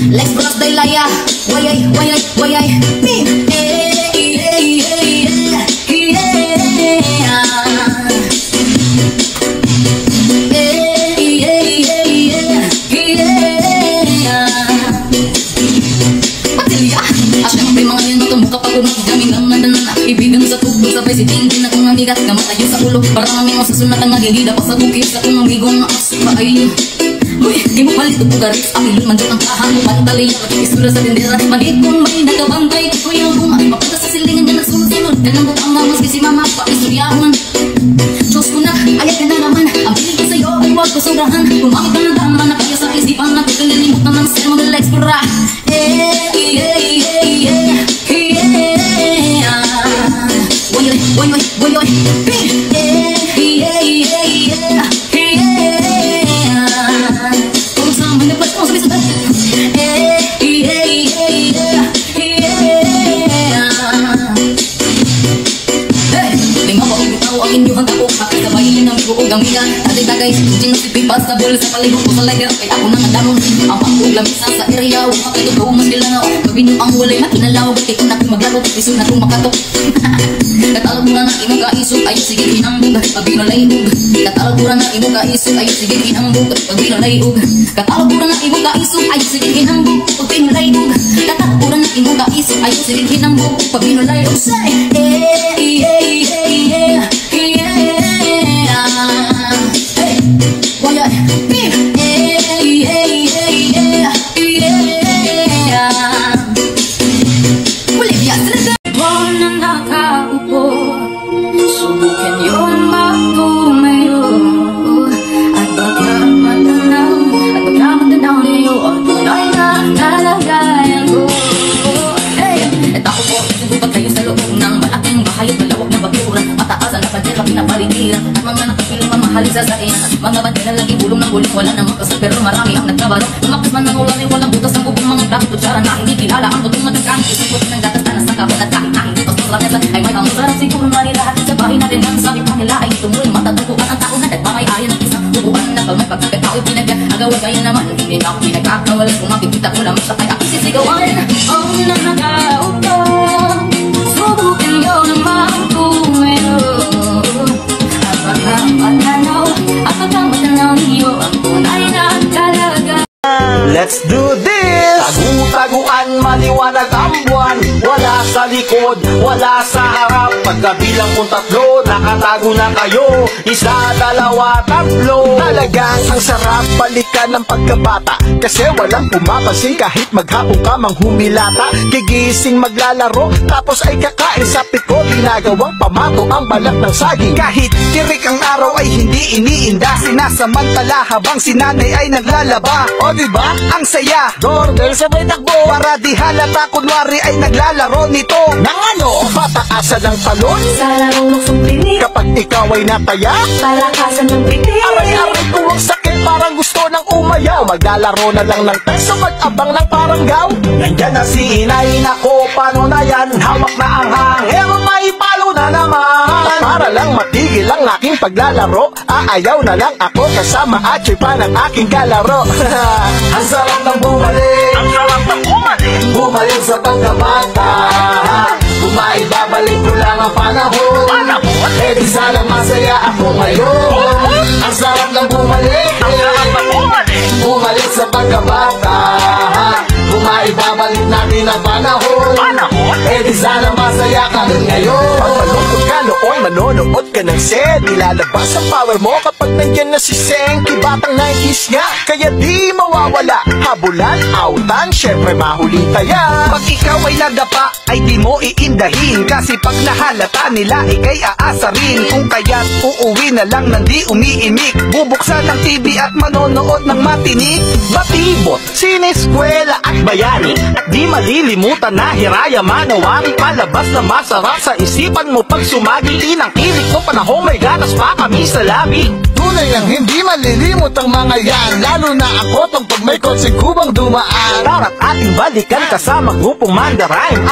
Let's cross the laya. Wayay, me. Siyempre mga yan matumuka pag kumagdaming ang nandanan. Ibigan sa tubig sabay si Tintin na kung amigat. Kamatayo sa ulo para maming masasunat ang nagigida. Pa sa bukid sa kung amigong maas pa ay uy, di mo palit ito garis. Amilon man doon ang kahan mo pantaliya. Isura sa tindera magigong may nagabantay. Kuya buma, mapunta sa silingan niya nagsunod-sunod. Ganang butang na mas si mama pa istoryawan. Diyos ko na, ayat ka na naman. Ang piling ko sa'yo ay huwag ko sobrahan. Gumamit ka ng dama na kaya sa isipan na kukalilimutan ng sir mga legs pura. Kung saan may nagpas mo sabi sa ang inyong tapok, makakabayin ng buong gamigan. Ate tagay, sing si pipas sa bol sa palihog ko sa lager. Kaya ako nang nadamon, ang pangkog lamisa sa area. Huwag makatutuw, mas kilangaw. Gawin nyo ang walay makinalaw. Ba't ikaw na kung maglaro, piso na kung makatok. Katalagura na imong kaisog, ayaw sige hinambog. Pabinolayog. Katalagura na imong kaisog, ayaw sige hinambog. Pabinolayog. Katalagura na imong kaisog, ayaw sige hinambog. Pabinolayog. Katalagura na imong kaisog, ayaw sige hinambog. Pabinolayog. Say, subukin yun magtumayo at baka matanaw niyo ang tunay na kalagayan ko. Hey! At ako po, nagbubat kayo sa loob ng malaking bahay at malawak na bakuran. Mataas ang nakadera, pinapaligiran at mga nakapiling mamahalin sa sainan. Mga bandera lagi bulong ng buling, wala namang kasal pero marami ang nagkabaro. Lumakas man ng ulan ay walang butas ang bubong mga black kutsara na hindi kilala ang butong matagkan. Isipot ng datatanas ng kapot at kahit hindi pas ng lamesa ay may kamusarap siguro na lahat sa bahay natin. Ang sabi pa nila ay tumuloy matatukuan ang tao na nagmamayayan ng isang tubuan na pag may pagkakatao'y pinagyan. Agawan kayo naman, hindi na ako pinagkakawal. Kung makikita ko lang sa kaya ako sisigawan. Oh, nakakaupo, subukin yun ang magtumayo at pagkamatanaw niyo ang tunay na talaga. Let's do this! Tagu-taguan, maliwanag ang buwan. Wala sa likod, wala sa harap. Pagkabilang kong tatlo, nakatago na kayo. Isa, dalawa, tatlo. Talagang ang sarap balikan ng pagkabata. Kasi walang pumapansin kahit maghapon ka mang humilata. Gigising maglalaro, tapos ay kakain sa piko. Ginagawang pamato ang balat ng saging. Kahit tirik ang araw ay hindi iniinda. Sinasamantala habang si nanay ay naglalaba. O diba? Ang saya, doorbell sabay takbo. Para di halata kunwari ay naglalaro nito. Nang ano, pataasan ng talon sa larong luksong pinig. Kapag ikaw ay nataya, palakasan ng pinig. Aray-aray ko ang sakit, parang gusto ng umayaw. Maglalaro na lang ng peso, mag-abang ng paranggaw. Nandyan na si inay, nako, paano na yan? Hawak na ang hangin, may palo na naman. Para lang matigil ang aking paglalaro, aayaw na lang ako kasama at siya'y pa ng aking kalaro. Ang sarap ng bumalik, ang sarap ng bumalik, bumalik sa pagkabata. Babalik ko lang ang panahon. Eh di sana masaya ako ngayon. Ang sarap ng bumalik, bumalik sa pagkabata. Ibabalik natin ang panahon. Eh di sana masaya ka rin ngayon. Pag malungkot ka noon, manonood ka ng Sen. Nilalabas ang power mo kapag nandyan na si Senki. Batang 90s nga, kaya di mawawala. Habulan, autan, syempre mahuli taya. Pag ikaw ay nadapa, ay di mo iindahin. Kasi pag nahalata nila, ikay aasarin. Kung kaya't uuwi na lang nang di umiimik. Bubuksan ng TV at manonood ng matinik. Batibot, sineskwela at bayani. At di malilimutan na hiraya manawari. Palabas na masarap sa isipan mo pag sumagi. Inang tirik ko panahong may ganas pa kami sa labi. Tunay ang hindi malilimot ang mga yan. Lalo na ako tong pag may kotse kubang dumaan. Tara't ating balikan kasama grupong Mandarine.